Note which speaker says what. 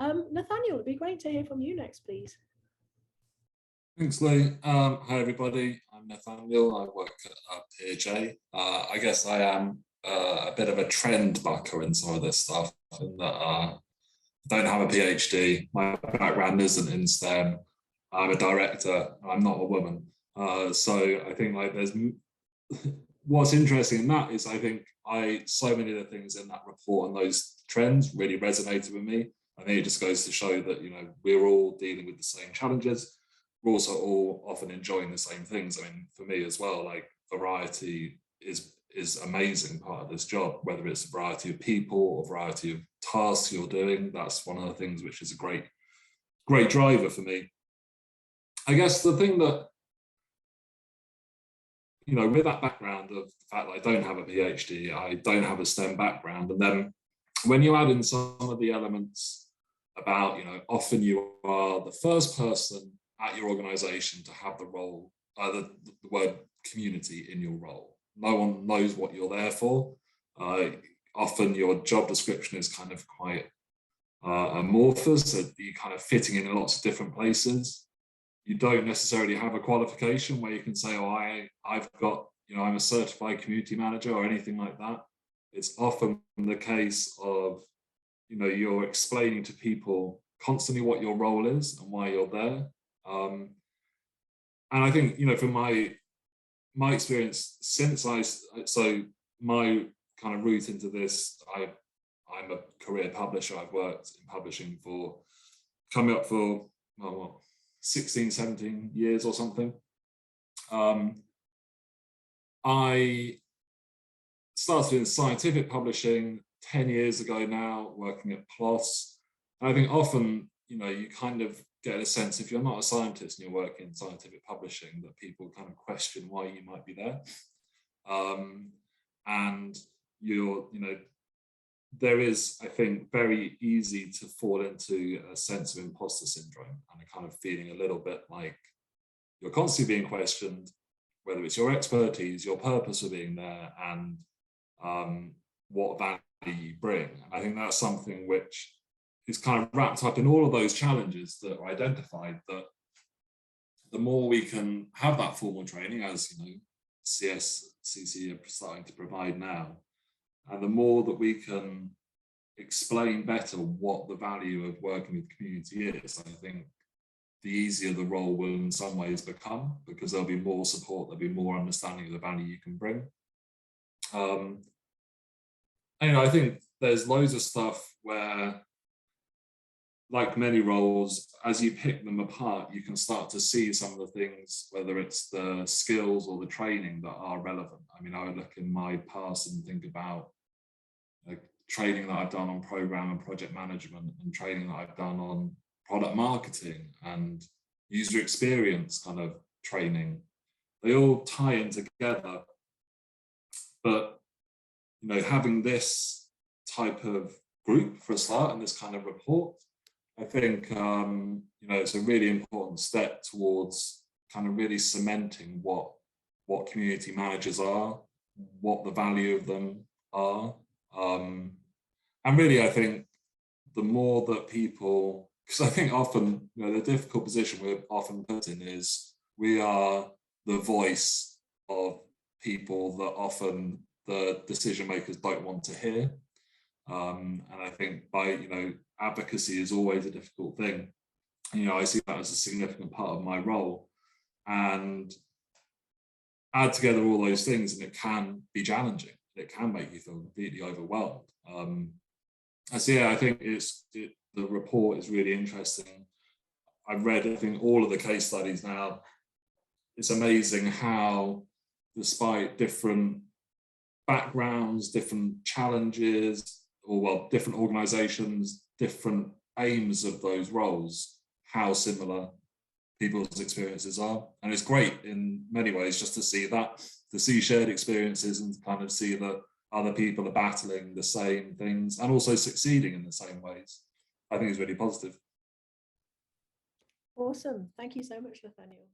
Speaker 1: Nathaniel, it'd be great to hear from you next, please.
Speaker 2: Thanks, Lou. Hi, everybody. I'm Nathaniel. I work at PeerJ. I guess I am a bit of a trend bucker in some of this stuff, in that I don't have a PhD. My background isn't in STEM. I'm a director. I'm not a woman. So I think like there's what's interesting in that is I think so many of the things in that report and those trends really resonated with me. I think it just goes to show that, you know, we're all dealing with the same challenges. We're also all often enjoying the same things. I mean, for me as well, like variety is amazing part of this job, whether it's a variety of people or variety of tasks you're doing. That's one of the things which is a great driver for me. I guess the thing that, you know, with that background of the fact that I don't have a PhD, I don't have a STEM background, and then when you add in some of the elements about, you know, often you are the first person at your organization to have the role, the word community in your role. No one knows what you're there for. Often your job description is kind of quite amorphous, so you're kind of fitting in lots of different places. You don't necessarily have a qualification where you can say, oh, I've got, you know, I'm a certified community manager or anything like that. It's often the case of, you know, you're explaining to people constantly what your role is and why you're there. And I think, you know, from my experience since so my kind of route into this, I'm a career publisher. I've worked in publishing for coming up for, well, what, 16, 17 years or something. I started in scientific publishing 10 years ago now, working at PLOS. And I think often, you know, you kind of get a sense, if you're not a scientist and you're working in scientific publishing, that people kind of question why you might be there. And you know, there is, I think, very easy to fall into a sense of imposter syndrome and a kind of feeling a little bit like you're constantly being questioned, whether it's your expertise, your purpose of being there, and what value you bring. And I think that's something which is kind of wrapped up in all of those challenges that are identified, that the more we can have that formal training, as you know, CSCCE are starting to provide now, and the more that we can explain better what the value of working with community is, I think the easier the role will in some ways become, because there'll be more support, there'll be more understanding of the value you can bring. And, you know, I think there's loads of stuff where, like many roles, as you pick them apart, you can start to see some of the things, whether it's the skills or the training that are relevant. I mean, I would look in my past and think about like training that I've done on program and project management, and training that I've done on product marketing and user experience kind of training. They all tie in together. But, you know, having this type of group for a start and this kind of report, I think, you know, it's a really important step towards kind of really cementing what community managers are, what the value of them are. And really, I think the more that people, because I think often, you know, the difficult position we're often put in is we are the voice of people that often the decision makers don't want to hear. And I think you know, advocacy is always a difficult thing. You know, I see that as a significant part of my role, and add together all those things and it can be challenging. It can make you feel completely overwhelmed. And so, yeah, I think the report is really interesting. I've read, I think, all of the case studies now. It's amazing how, despite different backgrounds, different challenges, or well, different organizations, different aims of those roles, how similar people's experiences are. And it's great in many ways just to see that, to see shared experiences and kind of see that other people are battling the same things and also succeeding in the same ways. I think it's really positive.
Speaker 1: Awesome. Thank you so much, Nathaniel.